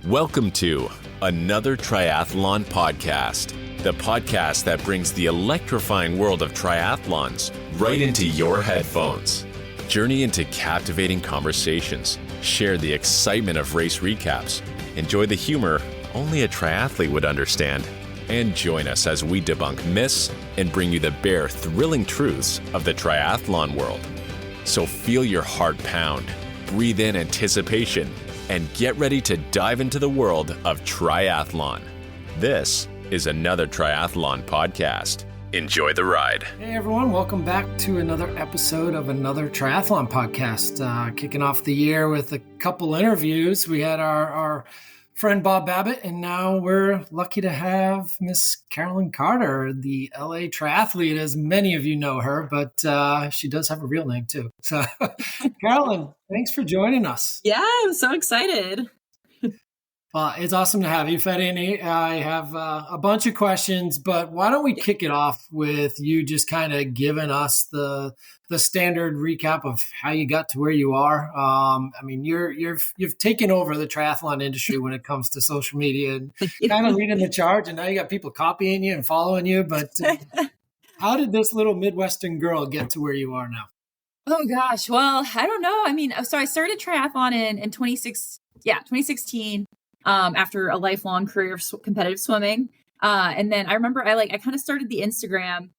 Welcome to another Triathlon podcast, the podcast that brings the electrifying world of triathlons right into your headphones. Journey into captivating conversations, share the excitement of race recaps, enjoy the humor only a triathlete would understand, and join us as we debunk myths and bring you the bare, thrilling truths of the triathlon world. So feel your heart pound, breathe in anticipation, and get ready to dive into the world of triathlon. This is another Triathlon podcast. Enjoy the ride. Hey everyone, welcome back to another episode of another Triathlon podcast. Kicking off the year with a couple interviews. We had our friend Bob Babbitt, and now we're lucky to have Miss Carolyn Carter, the LA Triathlete, as many of you know her, but she does have a real name too. So Carolyn, thanks for joining us. Yeah, I'm so excited. It's awesome to have you, Fedini. I have a bunch of questions, but why don't we kick it off with you just kind of giving us the standard recap of how you got to where you are. I mean, you've taken over the triathlon industry when it comes to social media and kind of leading the charge, and now you got people copying you and following you. But how did this little Midwestern girl get to where you are now? Oh gosh, well, I don't know. I mean, so I started triathlon in 2016. After a lifelong career of competitive swimming. And then I remember I kind of started the Instagram.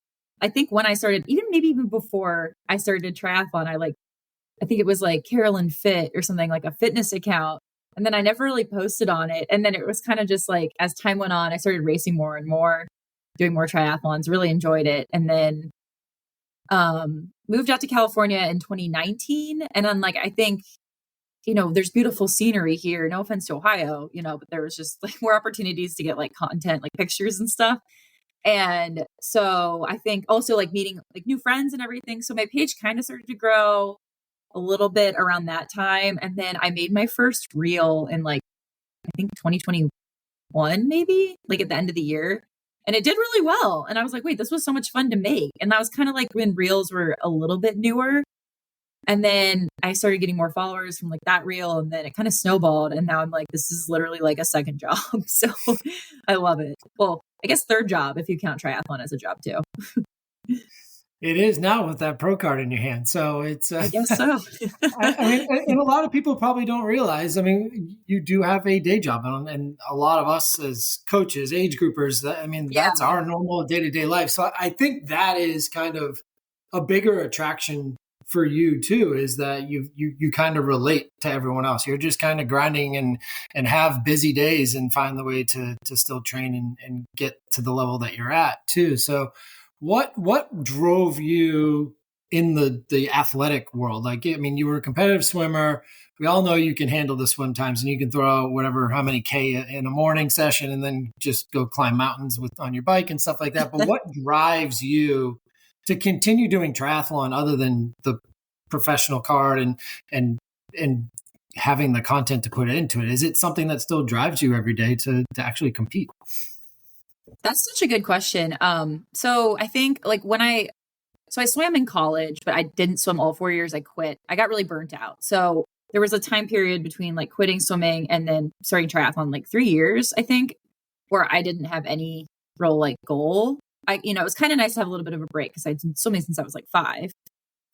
I think when I started, maybe even before I started triathlon, I think it was like Carolyn Fit or something, like a fitness account. And then I never really posted on it. And then it was kind of just like, as time went on, I started racing more and more, doing more triathlons, really enjoyed it. And then moved out to California in 2019. And then I think, there's beautiful scenery here. No offense to Ohio, but there was just more opportunities to get content, pictures and stuff. And so I think also meeting new friends and everything. So my page kind of started to grow a little bit around that time. And then I made my first reel in I think 2021, maybe at the end of the year. And it did really well. And I was like, wait, this was so much fun to make. And that was kind of when reels were a little bit newer. And then I started getting more followers from that reel, and then it kind of snowballed. And now I'm this is literally a second job. So I love it. Well, I guess third job if you count triathlon as a job too. It is now with that pro card in your hand. So it's, I guess so. I mean, and a lot of people probably don't realize, you do have a day job, and a lot of us as coaches, age groupers, that's our normal day-to-day life. So I think that is kind of a bigger attraction for you too, is that you kind of relate to everyone else. You're just kind of grinding and have busy days and find the way to still train and get to the level that you're at too. So what drove you in the athletic world? You were a competitive swimmer. We all know you can handle the swim times and you can throw out how many K in a morning session and then just go climb mountains on your bike and stuff like that. But what drives you to continue doing triathlon other than the professional card and having the content to put into it? Is it something that still drives you every day to actually compete? That's such a good question. So I think I swam in college, but I didn't swim all 4 years. I quit. I got really burnt out. So there was a time period between quitting swimming and then starting triathlon, 3 years, I think, where I didn't have any real goal. It was kind of nice to have a little bit of a break because I'd been swimming since I was 5.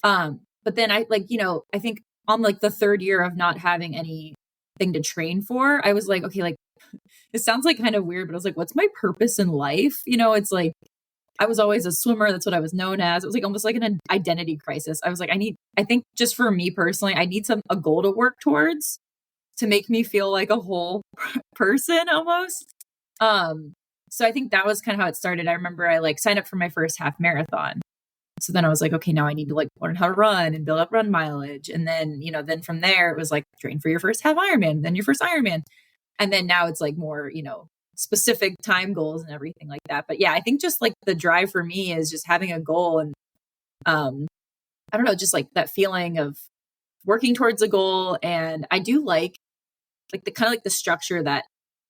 But then I think on the third year of not having anything to train for, I was okay, it sounds kind of weird, but I was what's my purpose in life? It's I was always a swimmer. That's what I was known as. It was almost an identity crisis. I was I think just for me personally, I need a goal to work towards to make me feel like a whole person almost. So I think that was kind of how it started. I remember I signed up for my first half marathon. So then I was okay, now I need to learn how to run and build up run mileage. And then, then from there it was train for your first half Ironman, then your first Ironman. And then now it's more, specific time goals and everything like that. But yeah, I think just the drive for me is just having a goal and, I don't know, just that feeling of working towards a goal. And I do the kind of the structure that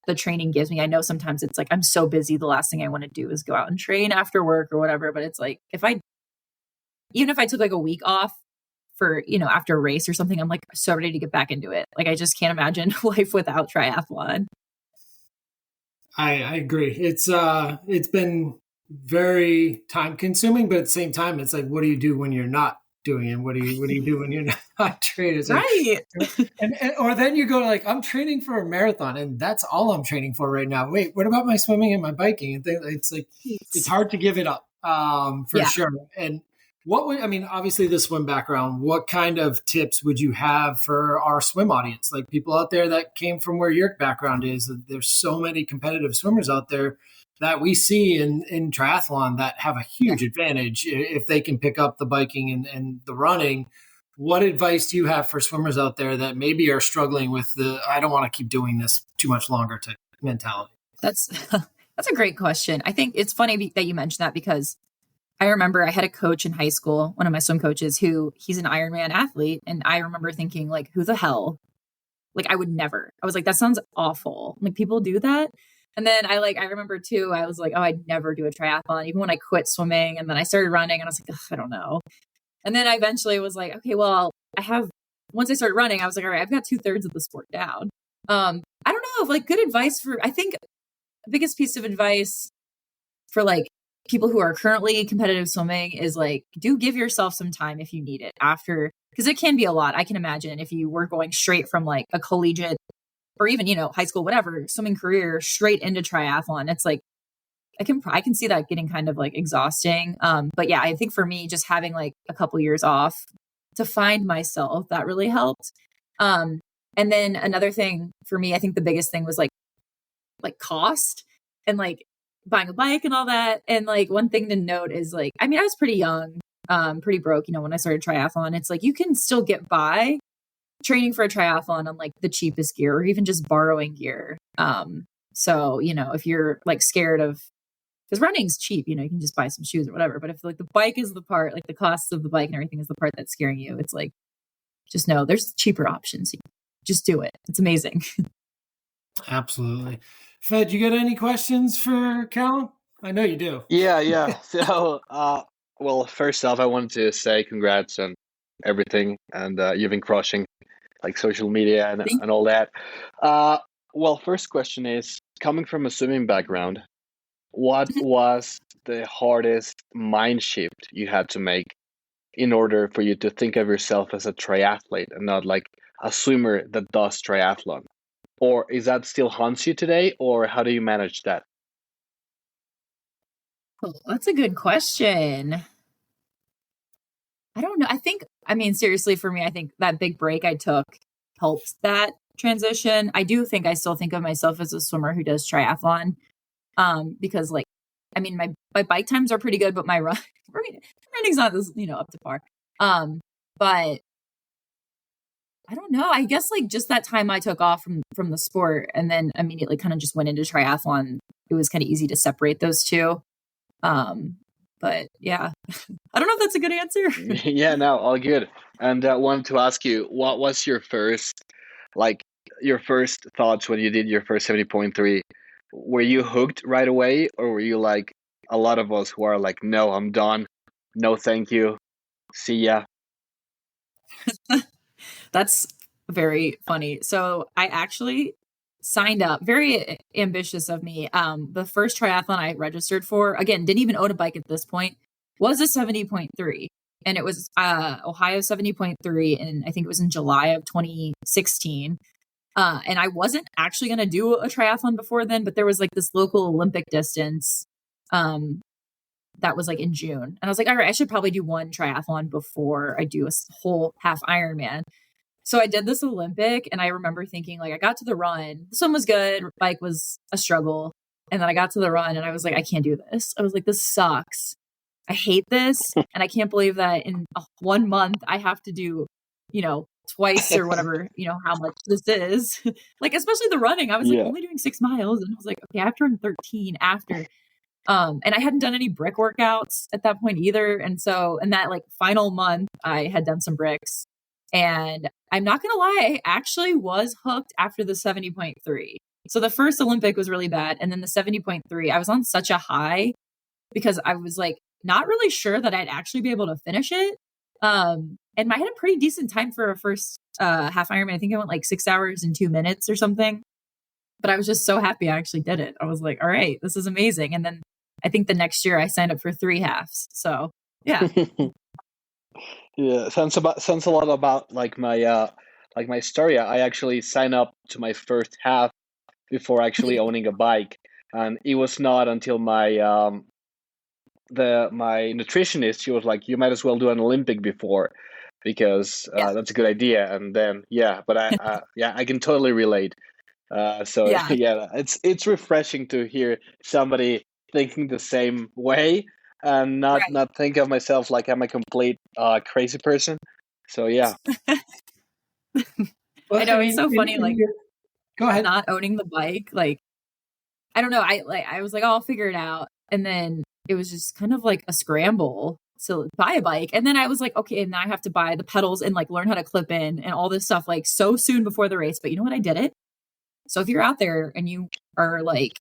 the training gives me. I know sometimes it's I'm so busy. The last thing I want to do is go out and train after work or whatever. But it's even if I took a week off for, after a race or something, I'm like so ready to get back into it. Like, I just can't imagine life without triathlon. I agree. It's been very time consuming, but at the same time, it's like, what do you do when you're not doing it? What do you do when you're not training? It's Right. or then you go like, I'm training for a marathon and that's all I'm training for right now. Wait, what about my swimming and my biking? And it's like, it's hard to give it up, for sure. And obviously the swim background, what kind of tips would you have for our swim audience? Like people out there that came from where your background is, there's so many competitive swimmers out there that we see in triathlon that have a huge advantage if they can pick up the biking and the running. What advice do you have for swimmers out there that maybe are struggling with I don't want to keep doing this too much longer to mentality? That's a great question. I think it's funny that you mentioned that because I remember I had a coach in high school, one of my swim coaches, he's an Ironman athlete. And I remember thinking like, who the hell? Like I would never. I was like, that sounds awful. Like people do that. And then I remember too, I was like, oh, I'd never do a triathlon, even when I quit swimming. And then I started running and I was like, I don't know. And then I eventually was like, okay, well, once I started running, I was like, all right, I've got 2/3 of the sport down. I don't know, like good advice I think the biggest piece of advice for like people who are currently competitive swimming is like, do give yourself some time if you need it after, because it can be a lot. I can imagine if you were going straight from like a collegiate or even, high school, whatever, swimming career straight into triathlon. It's like, I can see that getting kind of like exhausting. But yeah, I think for me, just having like a couple years off to find myself, that really helped. And then another thing for me, I think the biggest thing was like cost and like buying a bike and all that. And like one thing to note is like, I was pretty young, pretty broke, when I started triathlon. It's like you can still get by training for a triathlon on like the cheapest gear or even just borrowing gear. So, if you're like scared of, because running's cheap, you can just buy some shoes or whatever. But if like the bike is the part, like the cost of the bike and everything is the part that's scaring you, it's like, just know there's cheaper options. Just do it. It's amazing. Absolutely. Fed, you got any questions for Carolyn? I know you do. Yeah. So, well, first off, I wanted to say congrats on everything, and you've been crushing like social media and all that. Well, first question is, coming from a swimming background, what was the hardest mind shift you had to make in order for you to think of yourself as a triathlete and not like a swimmer that does triathlon? Or is that still haunts you today, or how do you manage that? Oh, that's a good question. I don't know. Seriously, for me, I think that big break I took helped that transition. I do think I still think of myself as a swimmer who does triathlon. Because like, my bike times are pretty good, but my running's not this, up to par. But I don't know. I guess like just that time I took off from the sport and then immediately kind of just went into triathlon. It was kind of easy to separate those two. But yeah, I don't know if that's a good answer. Yeah, no, all good. And I wanted to ask you, what was your first thoughts when you did your first 70.3? Were you hooked right away, or were you like a lot of us who are like, no, I'm done. No, thank you. See ya. That's very funny. So I actually signed up, very ambitious of me. The first triathlon I registered for, again, didn't even own a bike at this point, was a 70.3. And it was Ohio 70.3. And I think it was in July of 2016. And I wasn't actually going to do a triathlon before then, but there was like this local Olympic distance that was like in June. And I was like, all right, I should probably do one triathlon before I do a whole half Ironman. So I did this Olympic, and I remember thinking like, I got to the run. The swim was good. Bike was a struggle. And then I got to the run and I was like, I can't do this. I was like, this sucks. I hate this. And I can't believe that in 1 month I have to do, twice or whatever, how much this is. Like, especially the running. I was like only doing 6 miles. And I was like, okay, I have to run 13 after. And I hadn't done any brick workouts at that point either. And so in that like final month, I had done some bricks. And I'm not going to lie, I actually was hooked after the 70.3. So the first Olympic was really bad. And then the 70.3, I was on such a high because I was like, not really sure that I'd actually be able to finish it. And And I had a pretty decent time for a first half Ironman. I think I went like 6 hours and 2 minutes or something. But I was just so happy I actually did it. I was like, all right, this is amazing. And then I think the next year I signed up for 3 halves. So yeah. Yeah, sounds a lot about like my story. I actually signed up to my first half before actually owning a bike, and it was not until my my nutritionist, she was like, you might as well do an Olympic before, because that's a good idea. And then but I can totally relate. So Yeah. yeah, it's refreshing to hear somebody thinking the same way and not think of myself like I'm a complete crazy person. So yeah. Well, I know it's so funny, like go ahead. not owning the bike. Like, I don't know. I was like, oh, I'll figure it out. And then it was just kind of like a scramble to buy a bike. And then I was like, okay, and now I have to buy the pedals and like learn how to clip in and all this stuff like so soon before the race. But you know what? I did it. So if you're out there and you are like,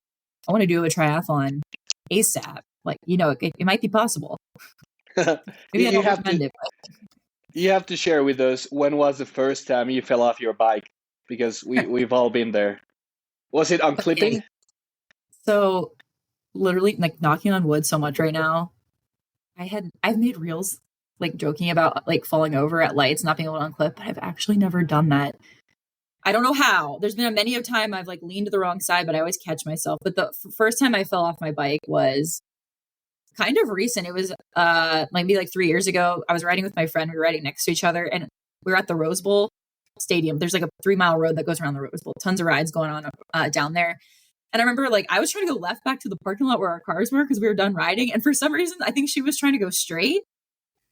I want to do a triathlon ASAP, like, you know, it might be possible. Maybe I don't recommend it. But. You have to share with us, when was the first time you fell off your bike? Because we've all been there. Was it on clipping? So literally like knocking on wood so much right now. I've made reels like joking about like falling over at lights, not being able to unclip, but I've actually never done that. I don't know how. There's been a many of time I've like leaned to the wrong side, but I always catch myself. But the first time I fell off my bike was kind of recent. It was maybe like 3 years ago. I was riding with my friend. We were riding next to each other, and we were at the Rose Bowl Stadium. There's like a 3-mile road that goes around the Rose Bowl. Tons of rides going on down there. And I remember like I was trying to go left back to the parking lot where our cars were because we were done riding. And for some reason, I think she was trying to go straight.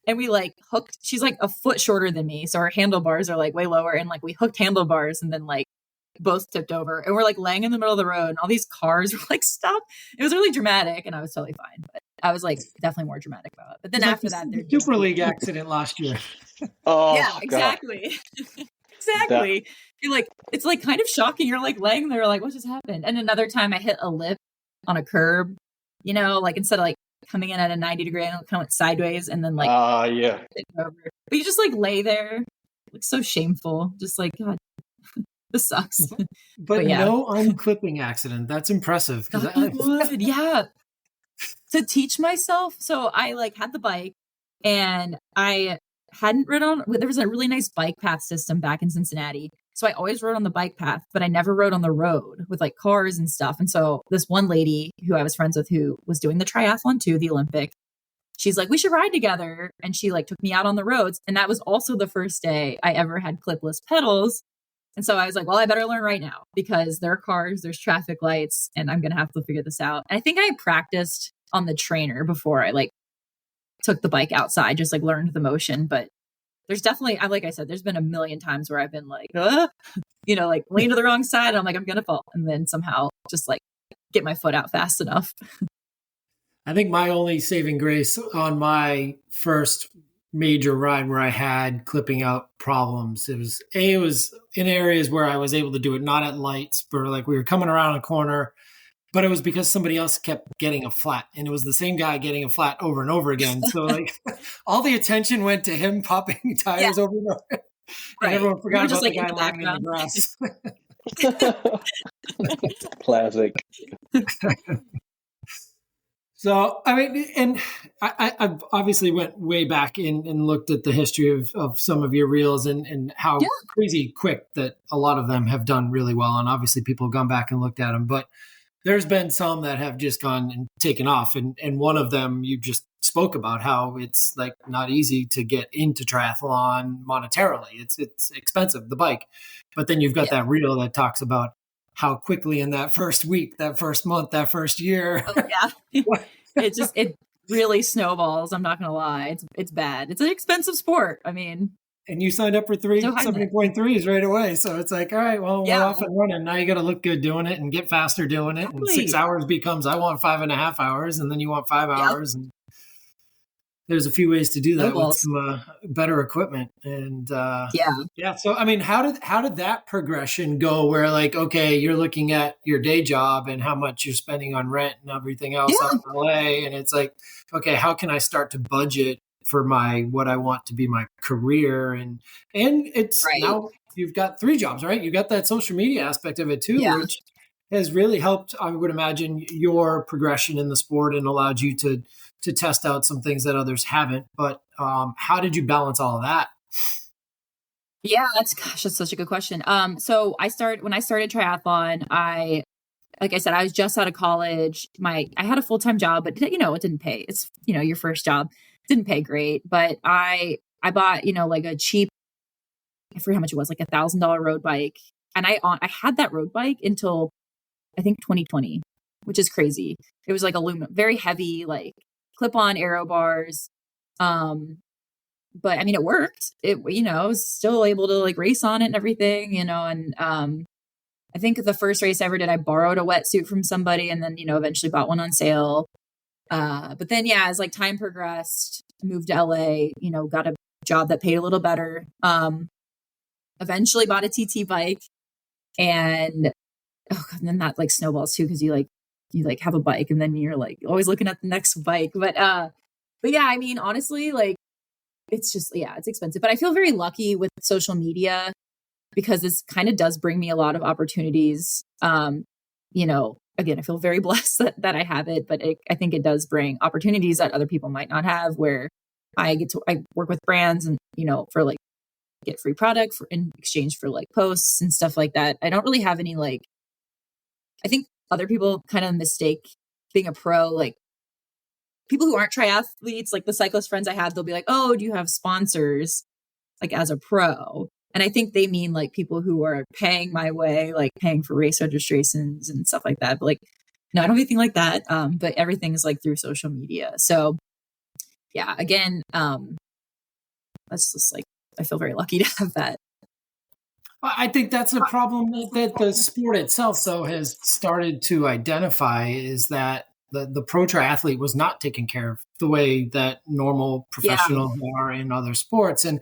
And we like hooked, she's like a foot shorter than me. So our handlebars are like way lower. And like we hooked handlebars and then like both tipped over. And we're like laying in the middle of the road and all these cars were like stopped. It was really dramatic and I was totally fine. But I was like definitely more dramatic about it. But then after that, the Super League accident last year. Oh, yeah, exactly. Exactly. You're like, it's like kind of shocking. You're like laying there like, what just happened? And another time I hit a lip on a curb, you know, like instead of like coming in at a 90-degree angle, kind of went sideways and then like, yeah. Over. But you just like lay there. It's so shameful. Just like, God, this sucks. But yeah. No unclipping accident. That's impressive. Yeah. To teach myself. So I like had the bike and I hadn't ridden on, there was a really nice bike path system back in Cincinnati. So I always rode on the bike path, but I never rode on the road with like cars and stuff. And so this one lady who I was friends with, who was doing the triathlon too, the Olympic, she's like, we should ride together. And she like took me out on the roads. And that was also the first day I ever had clipless pedals. And so I was like, well, I better learn right now because there are cars, there's traffic lights, and I'm going to have to figure this out. And I think I practiced on the trainer before I like took the bike outside, just like learned the motion. But there's definitely, like I said, there's been a million times where I've been like, you know, like lean to the wrong side. And I'm like, I'm going to fall. And then somehow just like get my foot out fast enough. I think my only saving grace on my first major ride where I had clipping out problems, it was in areas where I was able to do it, not at lights, but like we were coming around a corner, but it was because somebody else kept getting a flat and it was the same guy getting a flat over and over again. So like all the attention went to him popping tires over and over. And right. Everyone forgot about like the guy lying in the grass. Classic. So, I mean, and I've obviously went way back and looked at the history of some of your reels and how crazy quick that a lot of them have done really well. And obviously people have gone back and looked at them, but there's been some that have just gone and taken off. And one of them you just spoke about how it's like not easy to get into triathlon monetarily. It's expensive, the bike. But then you've got that reel that talks about how quickly in that first week, that first month, that first year. Oh, yeah. it really snowballs. I'm not going to lie. It's bad. It's an expensive sport. I mean. And you signed up for 70.3s right away. So it's like, all right, well, we're off and running. Now you got to look good doing it and get faster doing it. And 6 hours becomes, I want 5.5 hours. And then you want 5 hours. And there's a few ways to do that with some better equipment. And so, I mean, how did that progression go where like, okay, you're looking at your day job and how much you're spending on rent and everything else out in LA. And it's like, okay, how can I start to budget for what I want to be my career. And it's Right. now you've got 3 jobs, right? You got that social media aspect of it too, Yeah. which has really helped, I would imagine, your progression in the sport and allowed you to test out some things that others haven't. But how did you balance all of that? Yeah, that's such a good question. So when I started triathlon, like I said, I was just out of college. I had a full-time job, but it didn't pay. It's, your first job didn't pay great, but I bought, like a cheap, I forget how much it was, like $1,000 road bike. And I had that road bike until I think 2020, which is crazy. It was like aluminum, very heavy, like clip-on aero bars. But I mean, it worked. It, was still able to like race on it and everything, and I think the first race I ever did, I borrowed a wetsuit from somebody and then, eventually bought one on sale. But then, yeah, as like time progressed, moved to LA, got a job that paid a little better. Eventually bought a TT bike, and then that like snowballs too, because you have a bike and then you're like always looking at the next bike. But yeah, I mean, honestly, like it's just, yeah, it's expensive. But I feel very lucky with social media because this kind of does bring me a lot of opportunities. Again, I feel very blessed that I have it, but I think it does bring opportunities that other people might not have, where I work with brands and, for like get free product in exchange for like posts and stuff like that. I don't really have any, like, I think other people kind of mistake being a pro, like people who aren't triathletes, like the cyclist friends I have, they'll be like, oh, do you have sponsors like as a pro? And I think they mean like people who are paying my way, like paying for race registrations and stuff like that. But like, no, I don't have anything like that. But everything is like through social media. So yeah, again, that's just like, I feel very lucky to have that. I think that's a problem that the sport itself, though, has started to identify, is that the pro triathlete was not taken care of the way that normal professionals are in other sports. And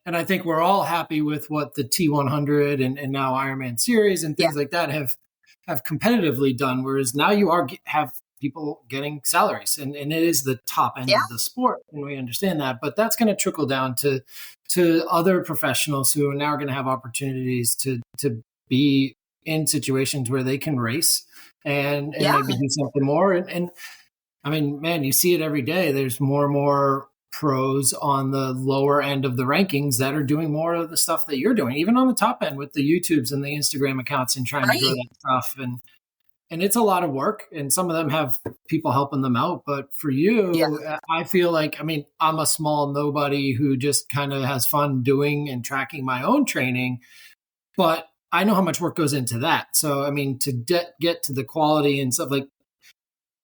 I think we're all happy with what the T100 and now Ironman series and things like that have competitively done. Whereas now you have people getting salaries, and it is the top end of the sport, and we understand that. But that's going to trickle down to other professionals who are now going to have opportunities to be in situations where they can race and maybe do something more. And I mean, man, you see it every day. There's more and more pros on the lower end of the rankings that are doing more of the stuff that you're doing, even on the top end with the YouTubes and the Instagram accounts and trying to grow that stuff. And it's a lot of work, and some of them have people helping them out. But for you, I feel like, I mean, I'm a small nobody who just kind of has fun doing and tracking my own training, but I know how much work goes into that. So, I mean, to get to the quality and stuff, like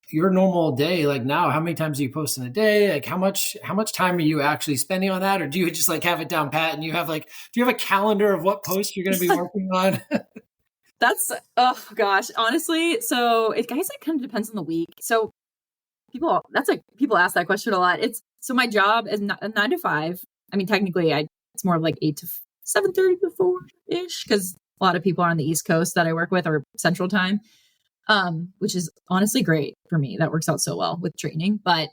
your normal day, like now, how many times do you post in a day? Like how much time are you actually spending on that? Or do you just like have it down pat and you have like, do you have a calendar of what posts you're going to be working on? That's, oh gosh, honestly. So it kind of depends on the week. So people ask that question a lot. So my job is 9 to 5. I mean, technically it's more of like 8 to 7:30 to 4-ish, because a lot of people are on the East Coast that I work with or Central Time, which is honestly great for me. That works out so well with training. But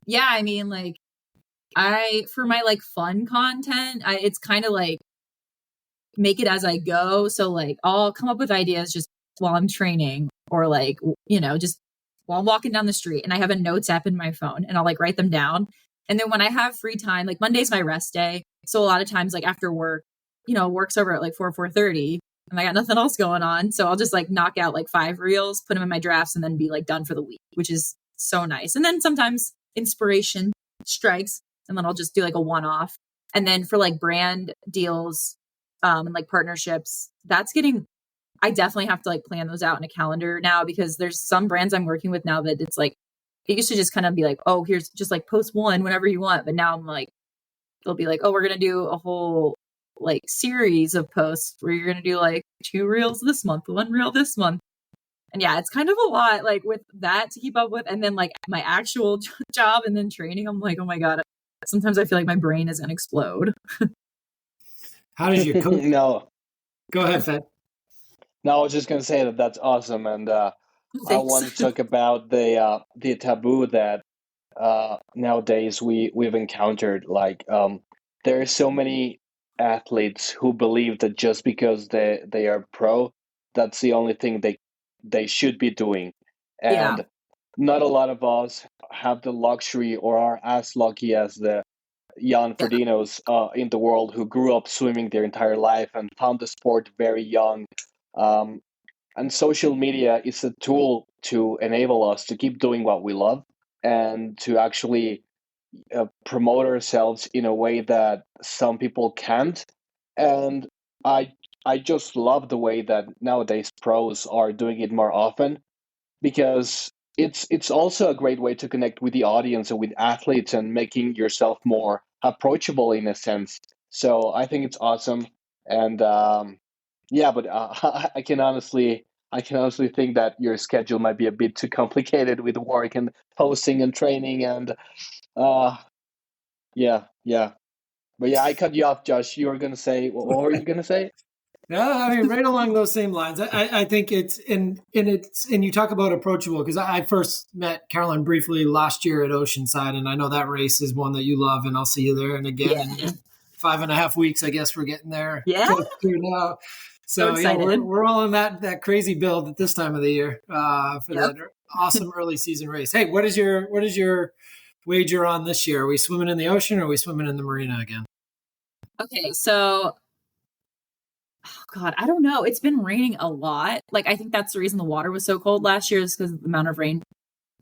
yeah, I mean, like for my like fun content, it's kind of like make it as I go. So like I'll come up with ideas just while I'm training, or like, just while I'm walking down the street, and I have a notes app in my phone and I'll like write them down. And then when I have free time, like Monday's my rest day. So a lot of times like after work, work's over at like 4:30 and I got nothing else going on. So I'll just like knock out like 5 reels, put them in my drafts, and then be like done for the week, which is so nice. And then sometimes inspiration strikes, and then I'll just do like a one-off. And then for like brand deals, and like partnerships, I definitely have to like plan those out in a calendar now, because there's some brands I'm working with now that it's like, it used to just kind of be like, oh, here's just like post one whenever you want. But now I'm like, they'll be like, oh, we're going to do a whole like series of posts where you're going to do like 2 reels this month, 1 reel this month. And yeah, it's kind of a lot like with that to keep up with. And then like my actual job and then training, I'm like, oh my God, sometimes I feel like my brain is going to explode. How did you coach? No. Go ahead, Fed. No, I was just going to say that's awesome. And I want to talk about the taboo that nowadays we've encountered, like there are so many athletes who believe that just because they are pro, that's the only thing they should be doing, Yeah. and not a lot of us have the luxury or are as lucky as the Jan Yeah. Ferdinos in the world, who grew up swimming their entire life and found the sport very young. Um, and social media is a tool to enable us to keep doing what we love and to actually promote ourselves in a way that some people can't. And I I just love the way that nowadays pros are doing it more often, because it's also a great way to connect with the audience and with athletes and making yourself more approachable in a sense. So I think it's awesome, and yeah, but I can honestly think that your schedule might be a bit too complicated with work and posting and training, and uh yeah. But yeah, I cut you off, Josh. You were gonna say, what were you gonna say? No, I mean, right along those same lines. I think it's and you talk about approachable, because I first met Carolyn briefly last year at Oceanside, and I know that race is one that you love, and I'll see you there and again Yeah. in 5.5 weeks. I guess we're getting there Yeah. close to now. So yeah, excited. we're all in that crazy build at this time of the year for Yep. that awesome early season race. Hey, what is your wager on this year? Are we swimming in the ocean or are we swimming in the marina again? Okay, so oh God, I don't know. It's been raining a lot. Like, I think that's the reason the water was so cold last year, is because of the amount of rain.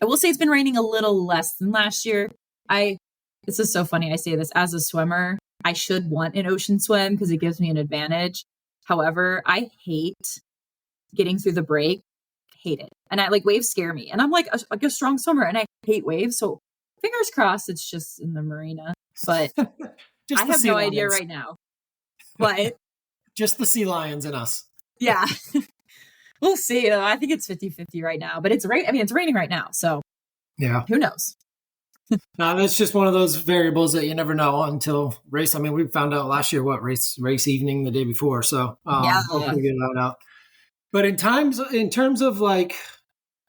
I will say it's been raining a little less than last year. This is so funny. I say this as a swimmer. I should want an ocean swim because it gives me an advantage. However, I hate getting through the break. Hate it. And I like, waves scare me. And I'm like a strong swimmer and I hate waves. So fingers crossed it's just in the marina. But Just I the have sea no idea lions. right now. But Just the sea lions and us. yeah. We'll see. I think it's 50-50 right now. But it's it's raining right now. So Yeah. who knows? No, that's just one of those variables that you never know until race. I mean, we found out last year race evening the day before. So Yeah. we'll figure that out. But in terms of like,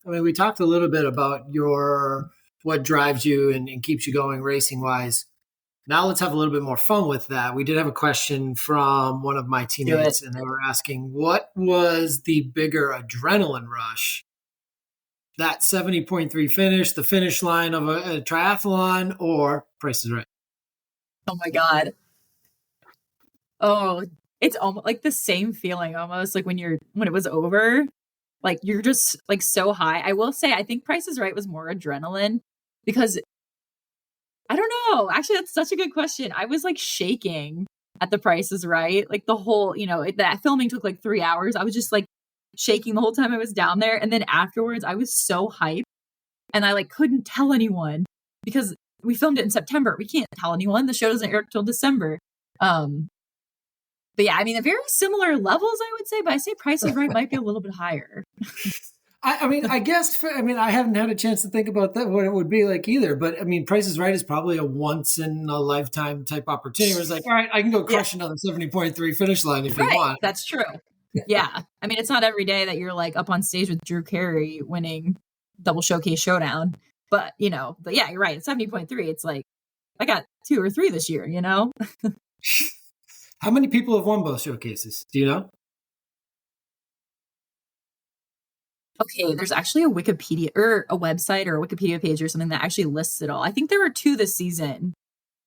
I mean, we talked a little bit about what drives you and keeps you going racing wise. Now let's have a little bit more fun with that. We did have a question from one of my teammates, and they were asking, what was the bigger adrenaline rush? That 70.3 finish, the finish line of a triathlon, or Price is Right? Oh my God. Oh, it's almost like the same feeling almost like when it was over. Like you're just like so high. I will say I think Price is Right was more adrenaline because I don't know. Actually, that's such a good question. I was like shaking at the Price is Right. Like the whole, that filming took like 3 hours. I was just like shaking the whole time I was down there. And then afterwards I was so hyped and I like couldn't tell anyone because we filmed it in September. We can't tell anyone. The show doesn't air till December. But yeah, I mean, they're very similar levels, I would say, but I say Price is Right might be a little bit higher. I mean, I guess, I haven't had a chance to think about that, what it would be like either. But I mean, Price is Right is probably a once in a lifetime type opportunity where it's like, all right, I can go crush another 70.3 finish line if you want. That's true. Yeah. I mean, it's not every day that you're like up on stage with Drew Carey winning Double Showcase Showdown. But, but yeah, you're right. It's 70.3. It's like, I got 2 or 3 this year, How many people have won both showcases? Do you know? Okay, there's actually a Wikipedia or a website or a Wikipedia page or something that actually lists it all. I think there were 2 this season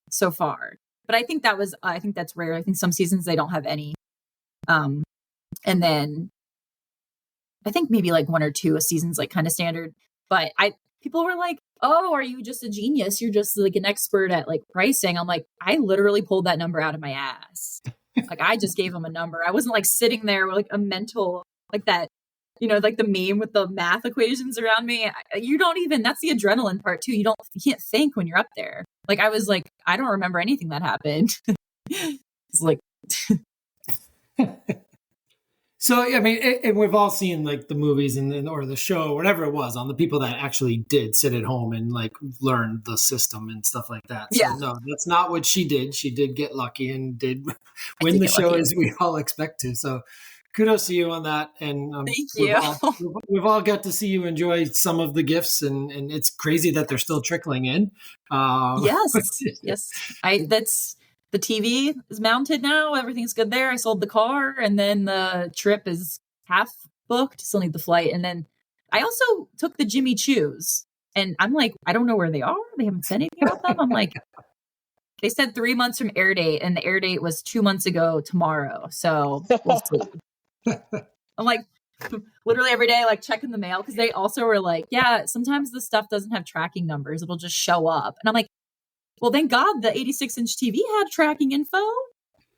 so far, but I think that's rare. I think some seasons they don't have any. And then I think maybe like 1 or 2 a season's like kind of standard. But people were like, "Oh, are you just a genius? You're just like an expert at like pricing." I'm like, I literally pulled that number out of my ass. Like I just gave them a number. I wasn't like sitting there with like a mental like that. Like the meme with the math equations around me. That's the adrenaline part too. You can't think when you're up there. Like I was like, I don't remember anything that happened. It's like, So, I mean, and we've all seen like the movies or the show, or whatever it was, on the people that actually did sit at home and like learn the system and stuff like that. So no, that's not what she did. She did get lucky and did win the show as we all expect to. So kudos to you on that. And Thank you. we've all got to see you enjoy some of the gifts, and it's crazy that they're still trickling in. Yes. That's the TV is mounted now. Everything's good there. I sold the car, and then the trip is half booked. Still need the flight, and then I also took the Jimmy Choos, and I'm like, I don't know where they are. They haven't said anything about them. I'm like, they said 3 months from air date, and the air date was 2 months ago tomorrow. So we'll see. I'm like, literally every day, like checking the mail, because they also were like, yeah, sometimes the stuff doesn't have tracking numbers. It'll just show up. And I'm like, well, thank God the 86-inch TV had tracking info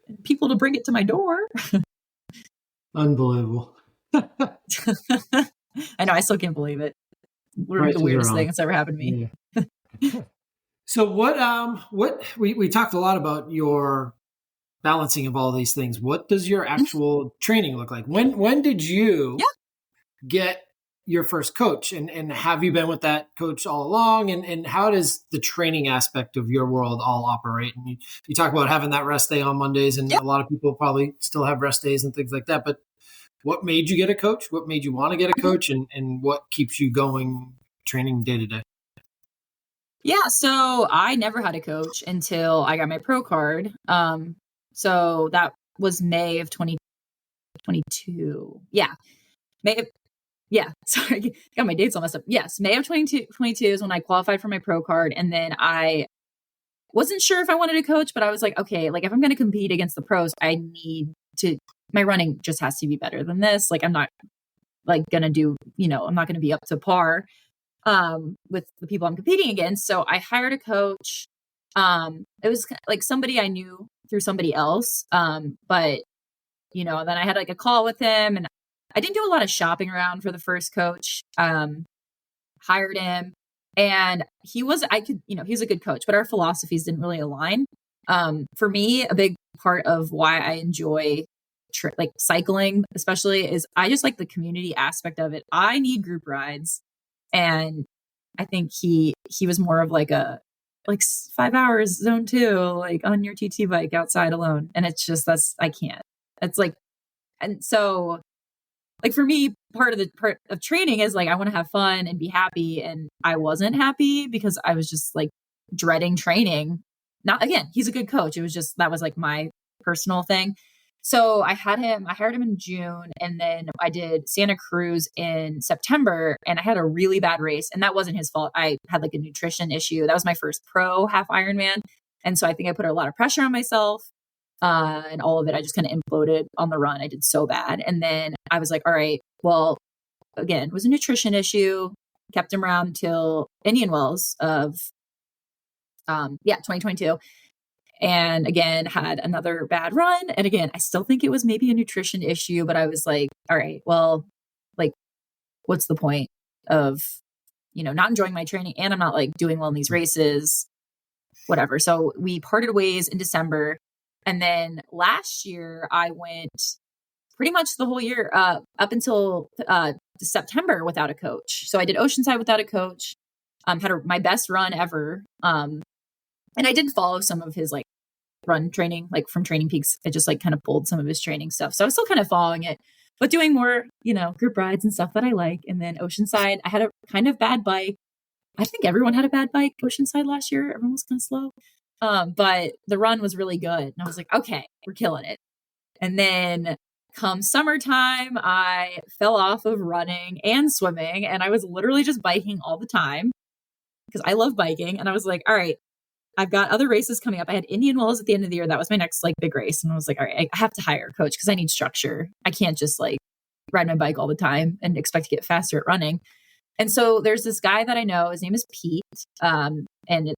and people to bring it to my door. Unbelievable. I know, I still can't believe it. Literally the weirdest thing that's ever happened to me. Yeah. So what we talked a lot about your balancing of all these things. What does your actual training look like? When did you get your first coach, and have you been with that coach all along? And how does the training aspect of your world all operate? And you talk about having that rest day on Mondays, and a lot of people probably still have rest days and things like that. But what made you get a coach? What made you want to get a coach? And what keeps you going training day to day? Yeah, so I never had a coach until I got my pro card. So that was May of 2022. Sorry, got my dates all messed up. Yes, May of 2022 is when I qualified for my pro card. And then I wasn't sure if I wanted a coach, but I was like, okay, like if I'm going to compete against the pros, my running just has to be better than this. Like I'm not like going to do, I'm not going to be up to par with the people I'm competing against. So I hired a coach. It was like somebody I knew through somebody else. But then I had like a call with him, and I didn't do a lot of shopping around for the first coach. Hired him, and he was a good coach, but our philosophies didn't really align. For me, a big part of why I enjoy like cycling, especially, is I just like the community aspect of it. I need group rides. And I think he was more of like 5 hours zone 2, like on your TT bike outside alone. And it's just, I can't. It's like, and so like for me, part of training is like, I want to have fun and be happy. And I wasn't happy because I was just like dreading training. Not, again, he's a good coach. It was just, that was like my personal thing. So I hired him in June, and then I did Santa Cruz in September, and I had a really bad race, and that wasn't his fault. I had like a nutrition issue. That was my first pro half Ironman. And so I think I put a lot of pressure on myself, and all of it, I just kind of imploded on the run. I did so bad. And then I was like, all right, well, again, it was a nutrition issue, kept him around till Indian Wells of, 2022. And again, had another bad run. And again, I still think it was maybe a nutrition issue, but I was like, all right, well, like, what's the point of, not enjoying my training, and I'm not like doing well in these races, whatever. So we parted ways in December. And then last year I went pretty much the whole year, up until September without a coach. So I did Oceanside without a coach, had my best run ever. And I did follow some of his like run training, like from Training Peaks. I just like kind of pulled some of his training stuff. So I was still kind of following it, but doing more, group rides and stuff that I like. And then Oceanside, I had a kind of bad bike. I think everyone had a bad bike Oceanside last year. Everyone was kind of slow. But the run was really good. And I was like, okay, we're killing it. And then come summertime, I fell off of running and swimming, and I was literally just biking all the time because I love biking. And I was like, all right, I've got other races coming up. I had Indian Wells at the end of the year. That was my next like big race. And I was like, all right, I have to hire a coach because I need structure. I can't just like ride my bike all the time and expect to get faster at running. And so there's this guy that I know, his name is Pete. And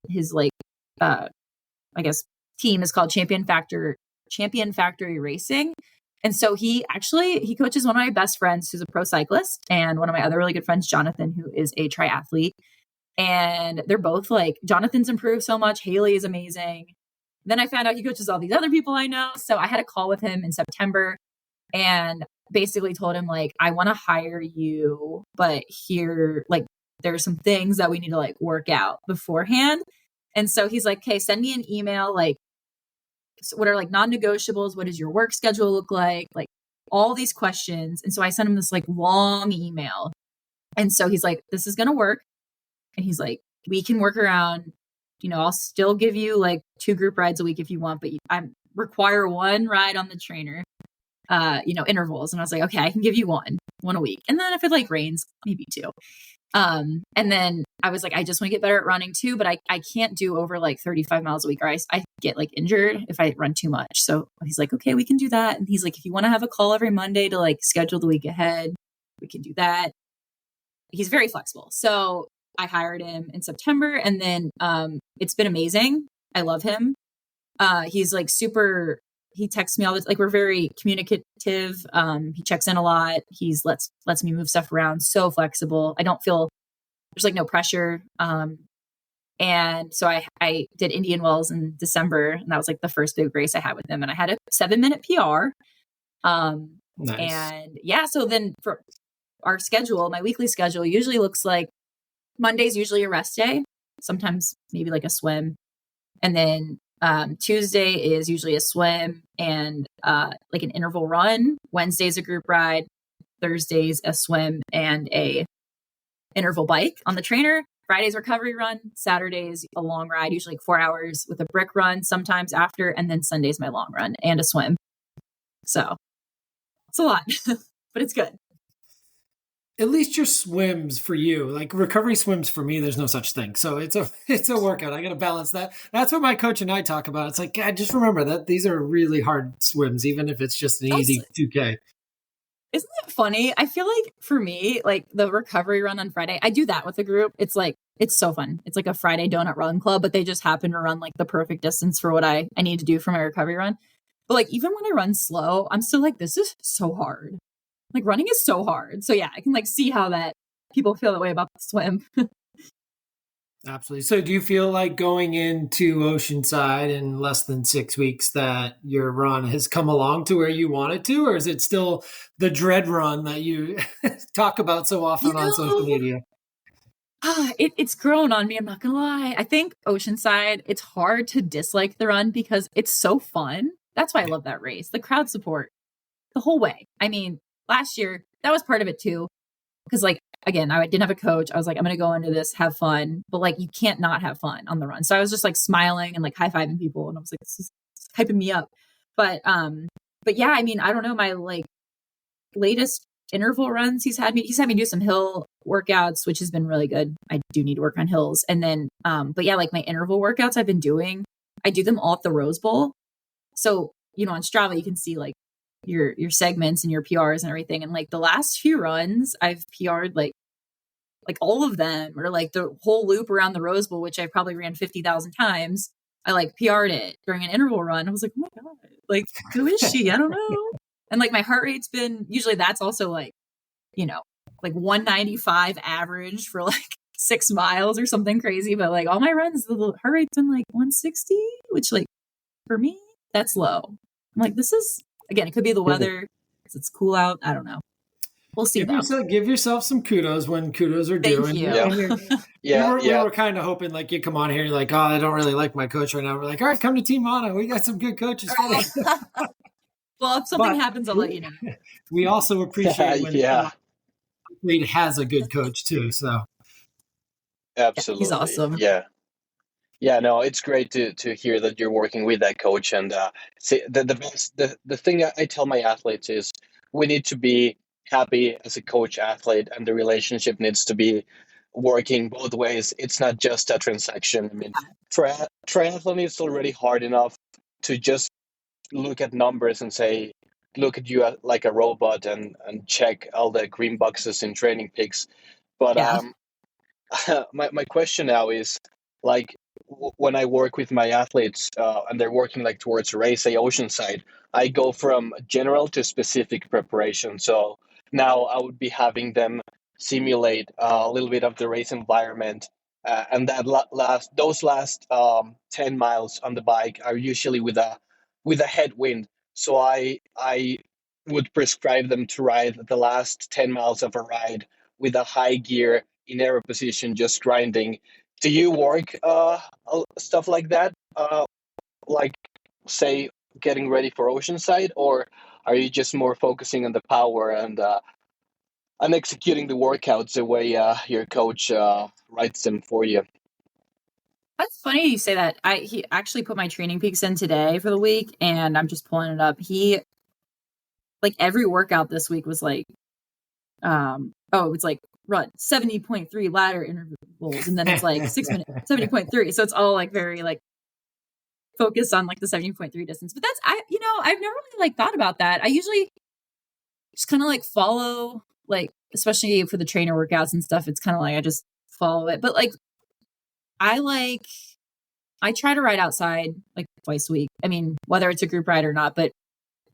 his like, I guess team is called Champion Factory Racing. And so he coaches one of my best friends who's a pro cyclist, and one of my other really good friends, Jonathan, who is a triathlete. And they're both like, Jonathan's improved so much. Haley is amazing. Then I found out he coaches all these other people I know. So I had a call with him in September and basically told him like, I want to hire you, but here, like, there's some things that we need to like work out beforehand. And so he's like, okay, send me an email. Like, what are like non-negotiables? What does your work schedule look like? Like, all these questions. And so I sent him this like long email. And so he's like, this is going to work. And he's like, we can work around, I'll still give you like 2 group rides a week if you want, but I require 1 ride on the trainer, intervals. And I was like, okay, I can give you one a week. And then if it like rains, maybe 2. And then I was like, I just want to get better at running too, but I can't do over like 35 miles a week, or I get like injured if I run too much. So he's like, okay, we can do that. And he's like, if you want to have a call every Monday to like schedule the week ahead, we can do that. He's very flexible. So I hired him in September, and then it's been amazing. I love him. He's like super, he texts me all this, like we're very communicative. He checks in a lot. He's lets me move stuff around. So flexible. I don't feel there's like no pressure. And so I did Indian Wells in December, and that was like the first big race I had with him. And I had a 7-minute PR. Nice. And yeah, so then for our schedule, my weekly schedule usually looks like Monday's usually a rest day, sometimes maybe like a swim. And then Tuesday is usually a swim and like an interval run. Wednesday's a group ride. Thursday's a swim and a interval bike on the trainer. Friday's recovery run. Saturday's a long ride, usually like 4 hours with a brick run sometimes after. And then Sunday's my long run and a swim. So it's a lot, but it's good. At least your swims for you, like recovery swims for me, there's no such thing. So it's a workout. I got to balance that. That's what my coach and I talk about. It's like, God, just remember that these are really hard swims, even if it's just an easy 2K. Isn't it funny? I feel like for me, like the recovery run on Friday, I do that with a group. It's like, it's so fun. It's like a Friday donut run club, but they just happen to run like the perfect distance for what I need to do for my recovery run. But like, even when I run slow, I'm still like, this is so hard. Like running is so hard. So yeah, I can like see how that people feel that way about the swim. Absolutely. So do you feel like going into Oceanside in less than 6 weeks that your run has come along to where you want it to, or is it still the dread run that you talk about so often on social media? It's grown on me. I'm not going to lie. I think Oceanside, it's hard to dislike the run because it's so fun. That's why I love that race. The crowd support the whole way. I mean, last year, that was part of it too. Because like, again, I didn't have a coach. I was like, I'm going to go into this, have fun. But like, you can't not have fun on the run. So I was just like smiling and like high-fiving people. And I was like, this is hyping me up. But yeah, I mean, I don't know, my like latest interval runs, he's had me do some hill workouts, which has been really good. I do need to work on hills. And then, but yeah, like my interval workouts I've been doing, I do them all at the Rose Bowl. So, on Strava, you can see like your segments and your PRs and everything. And like the last few runs I've PR'd like all of them, or like the whole loop around the Rose Bowl, which I probably ran 50,000 times. I like PR'd it during an interval run. I was like, oh my God, like who is she? I don't know. And like my heart rate's been, usually that's also like, like 195 average for like 6 miles or something crazy. But like all my runs, the heart rate's been like 160, which like for me, that's low. I'm like, this is, again, it could be the weather because it's cool out. I don't know. We'll see. Give yourself some kudos when kudos are due. Thank you. We were kind of hoping like you come on here and you're like, oh, I don't really like my coach right now. We're like, all right, come to Team Mana. We got some good coaches for you. Well, if something happens, I'll let you know. We also appreciate when athlete has a good coach too. So absolutely, he's awesome. Yeah, no, it's great to hear that you're working with that coach. And see, the thing I tell my athletes is we need to be happy as a coach athlete, and the relationship needs to be working both ways. It's not just a transaction. I mean, triathlon is already hard enough to just look at numbers and say, look at you like a robot and check all the green boxes in training peaks. But my question now is like, when I work with my athletes and they're working like towards a race, say Oceanside, I go from general to specific preparation. So now I would be having them simulate a little bit of the race environment. And that those last 10 miles on the bike are usually with a headwind. So I would prescribe them to ride the last 10 miles of a ride with a high gear in aero position, just grinding. Do you work stuff like that? Like, say, getting ready for Oceanside, or Are you just more focusing on the power and executing the workouts the way your coach writes them for you? That's funny you say that. He actually put my training peaks in today for the week, and I'm just pulling it up. He, like, every workout this week was like, it's like run 70.3 ladder intervals, and then it's like 6 minutes 70.3. So it's all like very like focused on like the 70.3 distance. But I've never really like thought about that. I usually just kind of like follow, like, especially for the trainer workouts and stuff, it's kind of like I just follow it. But like I try to ride outside like twice a week. I mean, whether it's a group ride or not, but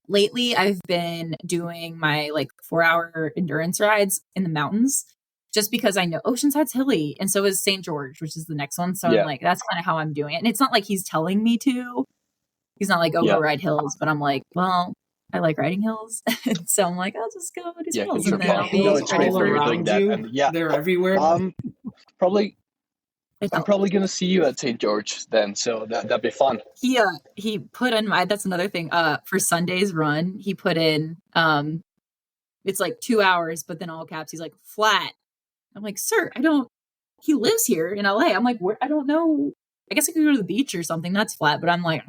lately I've been doing my like 4-hour endurance rides in the mountains just because I know Oceanside's hilly. And so is St. George, which is the next one. So I'm like, that's kind of how I'm doing it. And it's not like he's telling me to. He's not like, go ride hills. But I'm like, well, I like riding hills. So I'm like, I'll just go do some hills. And then I'll be ready all around you. And, they're everywhere. I'm probably gonna see you at St. George then, so that'd be fun. He put in that's another thing. For Sunday's run, he put in it's like 2 hours, but then all caps, he's like flat. I'm like, sir, he lives here in LA. I'm like, where? I don't know. I guess I could go to the beach or something. That's flat. But I'm like,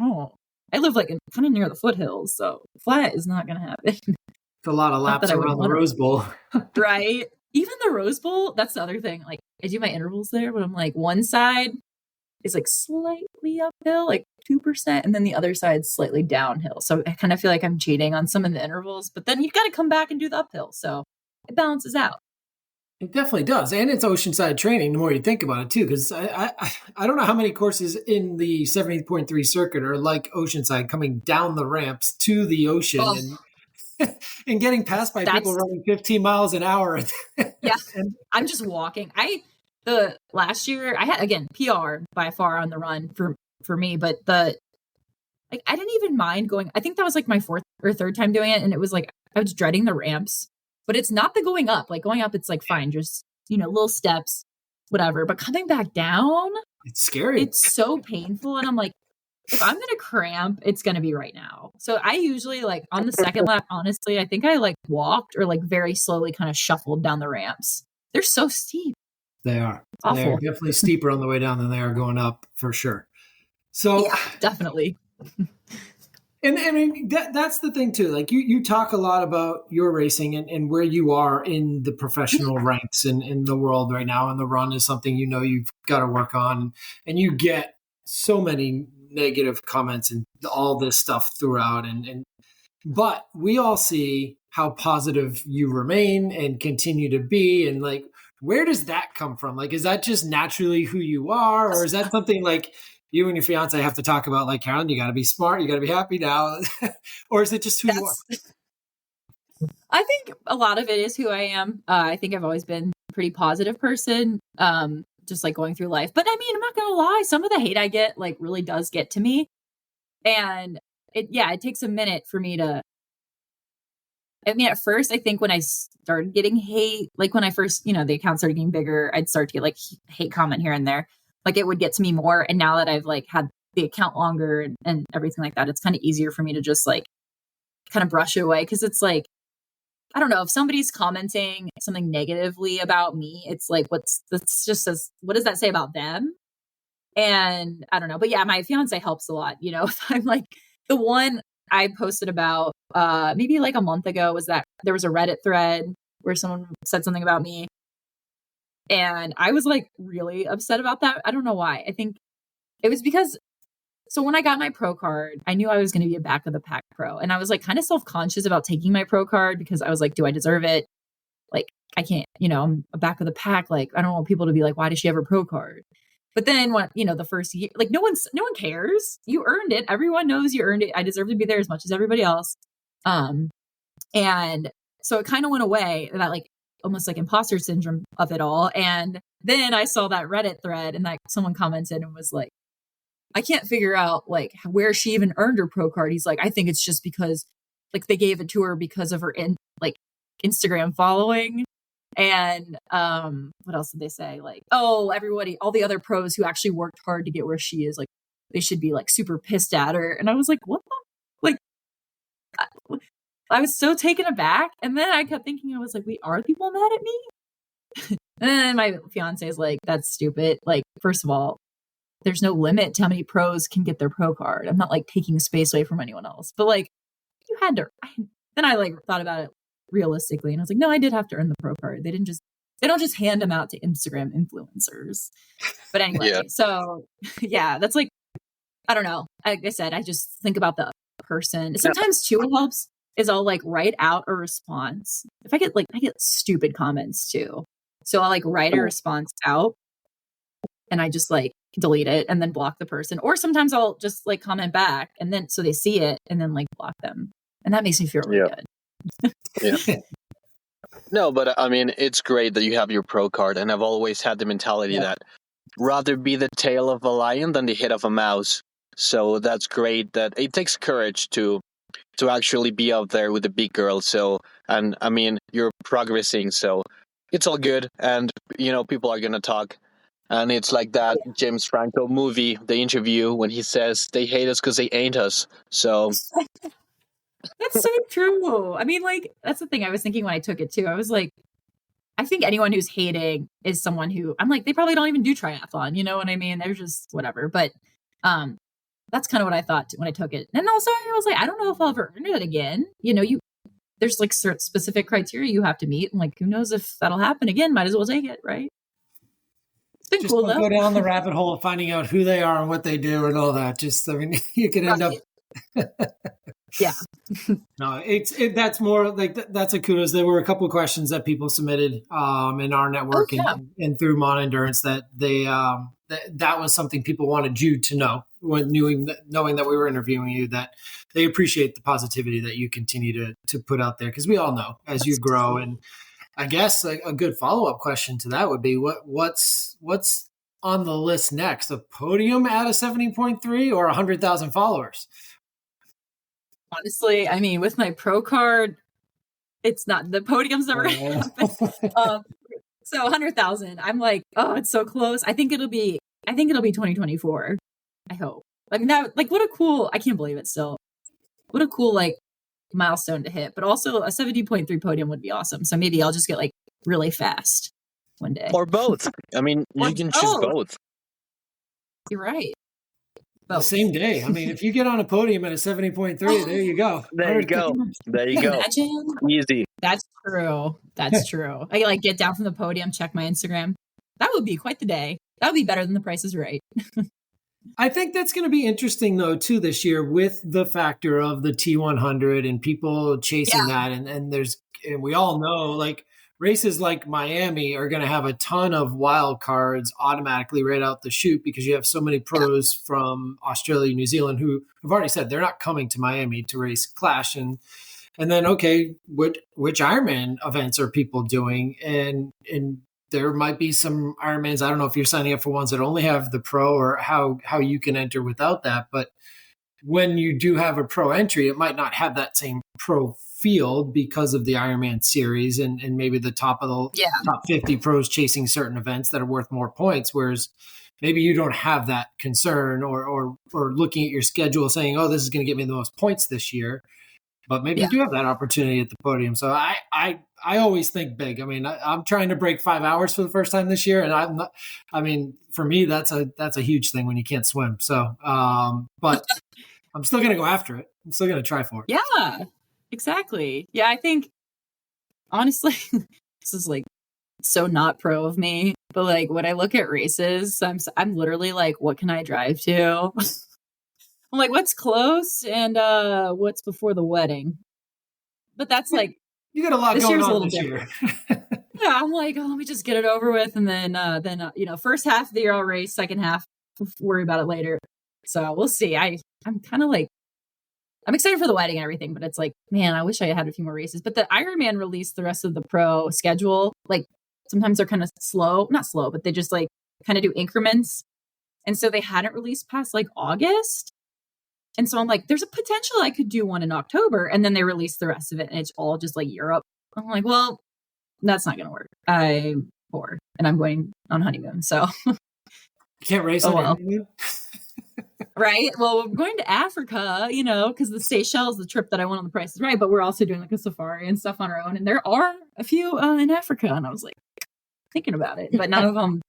I live like kind of near the foothills, so flat is not gonna happen. It's a lot of laps around the Rose Bowl. Right. Even the Rose Bowl, that's the other thing. Like, I do my intervals there, but I'm like, one side is like slightly uphill, like 2%, and then the other side's slightly downhill. So I kind of feel like I'm cheating on some of the intervals, but then you've got to come back and do the uphill. So it balances out. It definitely does. And it's Oceanside training, the more you think about it, too, because I don't know how many courses in the 70.3 circuit are like Oceanside, coming down the ramps to the ocean and getting passed by people running 15 miles an hour. Yeah, I'm just walking. The last year I had, again, PR by far on the run for me, but I didn't even mind going. I think that was like my 4th or 3rd time doing it, and it was like I was dreading the ramps, but it's not the going up. Like going up, it's like fine, just little steps, whatever. But coming back down, it's scary. It's so painful, and I'm like, if I'm going to cramp, it's going to be right now. So I usually like on the second lap, honestly, I think I like walked or like very slowly kind of shuffled down the ramps. They're so steep. They are. Awful. They're definitely steeper on the way down than they are going up for sure. So yeah, definitely. And I mean, that's the thing too. Like you talk a lot about your racing and where you are in the professional ranks in the world right now. And the run is something, you've got to work on, and you get so many negative comments and all this stuff throughout. But we all see how positive you remain and continue to be. And like, where does that come from? Like, is that just naturally who you are? Or is that something like you and your fiance have to talk about, like, Carolyn, you got to be smart, you got to be happy now? Or is it just who you are? I think a lot of it is who I am. I think I've always been a pretty positive person, just like going through life. But I mean, I'm not going to lie. Some of the hate I get like really does get to me. And it takes a minute for me to, at first, I think when I started getting hate, like when I first, the account started getting bigger, I'd start to get like hate comment here and there. Like it would get to me more. And now that I've like had the account longer and everything like that, it's kind of easier for me to just like kind of brush it away. Cause it's like, I don't know, if somebody's commenting something negatively about me, it's like, what does that say about them? And I don't know, but yeah, my fiance helps a lot. If I'm like, the one I posted about maybe like a month ago was that there was a Reddit thread where someone said something about me. And I was like really upset about that. I don't know why. I think it was because, so when I got my pro card, I knew I was going to be a back of the pack pro. And I was like kind of self-conscious about taking my pro card because I was like, do I deserve it? Like, I can't, I'm a back of the pack. Like, I don't want people to be like, why does she have a pro card? But then when, the first year, like no one cares. You earned it. Everyone knows you earned it. I deserve to be there as much as everybody else. And so it kind of went away, that like almost like imposter syndrome of it all. And then I saw that Reddit thread and like someone commented and was like, I can't figure out like where she even earned her pro card. He's like, I think it's just because like they gave it to her because of her Instagram following. And what else did they say? Like, oh, everybody, all the other pros who actually worked hard to get where she is, like they should be like super pissed at her. And I was like, what the? Like, I was so taken aback. And then I kept thinking, I was like, wait, are people mad at me? And then my fiance is like, that's stupid. Like, first of all, there's no limit to how many pros can get their pro card. I'm not like taking space away from anyone else, but like you had to. Then I like thought about it realistically, and I was like, no, I did have to earn the pro card. They don't just hand them out to Instagram influencers. But anyway, So yeah, that's like, I don't know. Like I said, I just think about the person. Sometimes too, what helps is I'll like write out a response. If I get stupid comments too. So I'll like write a response out and I just like delete it and then block the person. Or sometimes I'll just like comment back and then so they see it and then like block them. And that makes me feel really good. Yeah. No, but I mean, it's great that you have your pro card. And I've always had the mentality that rather be the tail of a lion than the head of a mouse. So that's great that it takes courage to actually be out there with the big girl. So, and I mean, you're progressing. So it's all good. And, you know, people are going to talk. And it's like that James Franco movie, The Interview, when he says they hate us because they ain't us. So that's so true. I mean, like, that's the thing I was thinking when I took it too. I was like, I think anyone who's hating is someone who I'm like, they probably don't even do triathlon. You know what I mean? They're just whatever. But that's kind of what I thought when I took it. And also I was like, I don't know if I'll ever earn it again. You know, there's like certain specific criteria you have to meet. And like, who knows if that'll happen again? Might as well take it, right? It's been just cool though. Go down the rabbit hole of finding out who they are and what they do and all that. Just, I mean, you could end up. Yeah. No, that's more like that's a kudos. There were a couple of questions that people submitted in our network and through Mon Endurance that they that was something people wanted you to know when knowing that we were interviewing you, that they appreciate the positivity that you continue to put out there, because we all know as you grow. And I guess a good follow-up question to that would be what's on the list next? A podium at a 70.3 or 100,000 followers? Honestly, I mean, with my pro card, it's not, the podium's never going to happen. So 100,000, I'm like, oh, it's so close. I think it'll be 2024. I hope. I mean, that, like, what a cool, I can't believe it still. What a cool, like, milestone to hit. But also a 70.3 podium would be awesome. So maybe I'll just get like really fast one day. Or both. I mean, you can choose both. You're right. The same day. I mean, if you get on a podium at a 70.3, there you go. There you go. There you go. Imagine? Easy. That's true. That's true. I like get down from the podium, check my Instagram. That would be quite the day. That would be better than The Price is Right. I think that's going to be interesting, though, too, this year with the factor of the T100 and people chasing that. And we all know, like, races like Miami are going to have a ton of wild cards automatically right out the chute, because you have so many pros from Australia, New Zealand, who have already said they're not coming to Miami to race Clash. And then, okay, which Ironman events are people doing? And there might be some Ironmans. I don't know if you're signing up for ones that only have the pro or how you can enter without that. But when you do have a pro entry, it might not have that same pro field because of the Ironman series and maybe the top 50 pros chasing certain events that are worth more points. Whereas maybe you don't have that concern or looking at your schedule saying, oh, this is going to get me the most points this year. But maybe you do have that opportunity at the podium. So I always think big. I mean, I'm trying to break 5 hours for the first time this year. And for me, that's a huge thing when you can't swim. So, but I'm still going to go after it. I'm still going to try for it. Yeah, exactly. Yeah. I think honestly, this is like so not pro of me, but like when I look at races, I'm literally like, what can I drive to? I'm like, what's close and what's before the wedding? But that's like, you got a lot going on this year. Yeah, I'm like, oh, let me just get it over with, and then first half of the year I'll race, second half we'll worry about it later. So we'll see. I'm kind of like, I'm excited for the wedding and everything, but it's like, man, I wish I had a few more races. But the Ironman released the rest of the pro schedule. Like sometimes they're kind of not slow, but they just like kind of do increments, and so they hadn't released past like August. And so I'm like, there's a potential I could do one in October. And then they release the rest of it. And it's all just like Europe. I'm like, well, that's not going to work. I'm bored and I'm going on honeymoon. So you can't race on your honeymoon? Right. Well, we're going to Africa, because the Seychelles, the trip that I went on The Price is Right, but we're also doing like a safari and stuff on our own. And there are a few in Africa. And I was like thinking about it, but none of them,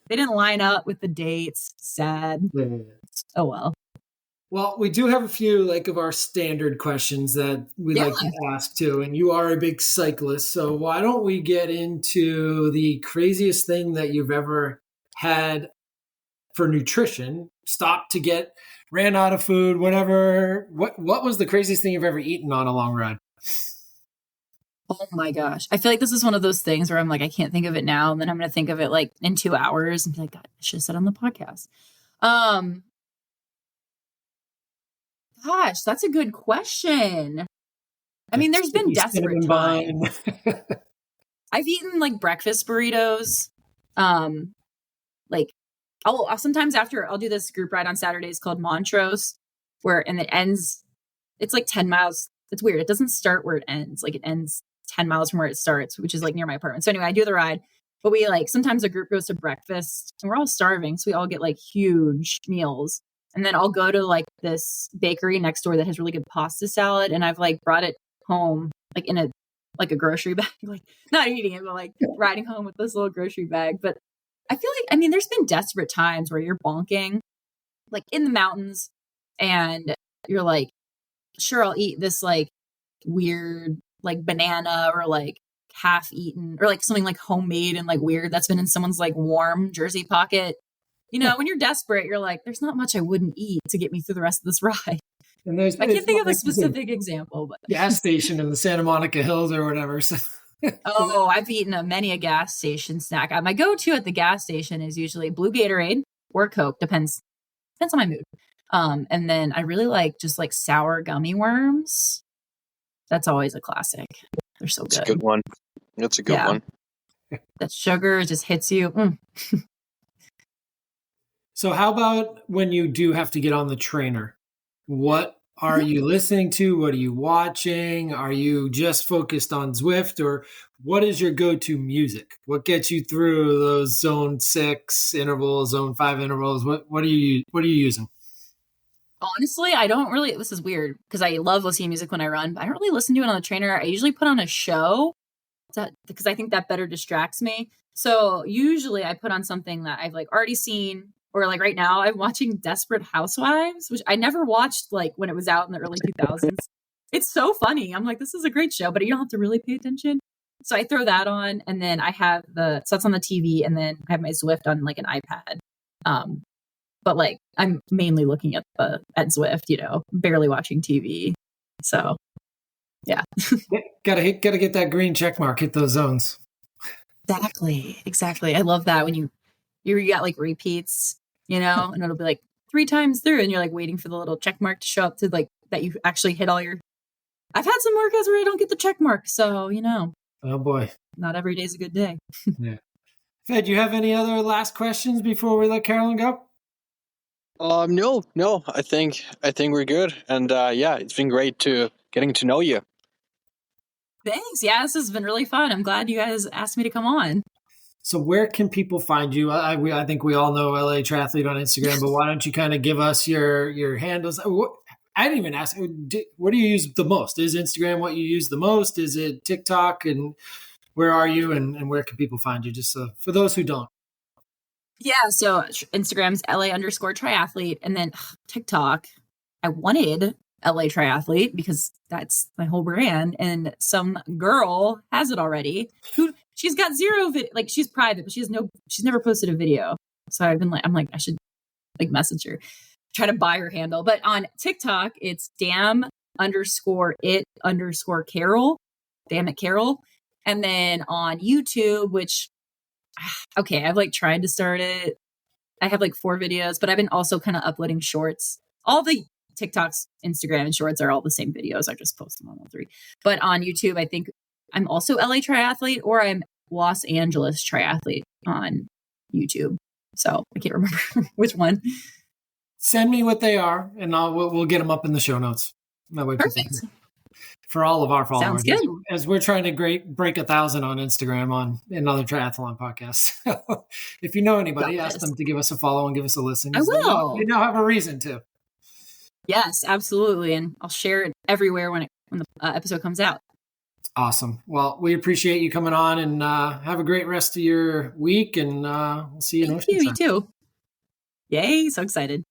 they didn't line up with the dates. Sad. Yeah. Oh, well. Well, we do have a few like of our standard questions that we like to ask too. And you are a big cyclist. So why don't we get into the craziest thing that you've ever had for nutrition? Ran out of food, whatever. What was the craziest thing you've ever eaten on a long ride? Oh my gosh. I feel like this is one of those things where I'm like, I can't think of it now. And then I'm going to think of it like in 2 hours and be like, God, I should have said on the podcast. Gosh, that's a good question. I mean, there's been desperate times. I've eaten like breakfast burritos. Like I'll sometimes I'll do this group ride on Saturdays called Montrose and it ends, it's like 10 miles. It's weird. It doesn't start where it ends. Like it ends 10 miles from where it starts, which is like near my apartment. So anyway, I do the ride, but we like, sometimes a group goes to breakfast and we're all starving. So we all get like huge meals. And then I'll go to like this bakery next door that has really good pasta salad. And I've like brought it home, like in a grocery bag, like not eating it, but like riding home with this little grocery bag. But I feel like, I mean, there's been desperate times where you're bonking like in the mountains and you're like, sure, I'll eat this like weird, like banana or like half eaten or like something like homemade and like weird that's been in someone's like warm jersey pocket. When you're desperate, you're like, there's not much I wouldn't eat to get me through the rest of this ride. And I can't think of a specific example, but gas station in the Santa Monica Hills or whatever. So. Oh, I've eaten many a gas station snack. My go-to at the gas station is usually blue Gatorade or Coke. Depends on my mood. And then I really like just like sour gummy worms. That's always a classic. They're so good. That's a good one. That's a good one. That sugar just hits you. So how about when you do have to get on the trainer? What are you listening to? What are you watching? Are you just focused on Zwift, or what is your go-to music? What gets you through those zone 6 intervals, zone 5 intervals? What are you using? Honestly, I don't really, this is weird because I love listening to music when I run, but I don't really listen to it on the trainer. I usually put on a show because I think that better distracts me. So usually I put on something that I've like already seen, or like right now I'm watching Desperate Housewives, which I never watched like when it was out in the early 2000s. It's so funny. I'm like, this is a great show, but you don't have to really pay attention. So I throw that on, and then I have so that's on the TV, and then I have my Zwift on like an iPad. But like I'm mainly looking at Zwift, barely watching TV. So yeah. Gotta get that green check mark, hit those zones. Exactly. I love that when you got like repeats, and it'll be like 3 times through and you're like waiting for the little check mark to show up to like that you actually hit all your. I've had some workouts where I don't get the check mark. So, Oh boy. Not every day's a good day. Yeah. Fed, do you have any other last questions before we let Carolyn go? No. I think we're good. And it's been great getting to know you. Thanks. Yeah, this has been really fun. I'm glad you guys asked me to come on. So where can people find you? I think we all know LA Triathlete on Instagram, but why don't you kind of give us your handles? I didn't even ask, what do you use the most? Is Instagram what you use the most? Is it TikTok? And where are you and where can people find you? Just for those who don't. Yeah, so Instagram's LA_triathlete, and then TikTok. I wanted LA Triathlete because that's my whole brand, and some girl has it already. She's got zero like she's private, but she's never posted a video. So I'm like, I should like message her, try to buy her handle. But on TikTok, it's damn_it_Carol, damn it Carol, and then on YouTube, which. Okay, I've like tried to start it. I have like 4 videos, but I've been also kind of uploading shorts. All the TikToks, Instagram, and shorts are all the same videos. I just post them on all 3. But on YouTube, I think I'm also LA Triathlete, or I'm Los Angeles Triathlete on YouTube. So I can't remember which one. Send me what they are, and we'll get them up in the show notes. That way, perfect. for all of our followers. Sounds good. As we're trying to break 1,000 on Instagram on another triathlon podcast. So if you know anybody, ask them to give us a follow and give us a listen. I will. They now have a reason to. Yes, absolutely. And I'll share it everywhere when the episode comes out. Awesome. Well, we appreciate you coming on, and have a great rest of your week, and we'll see you in Oceanside. You too. Yay. So excited.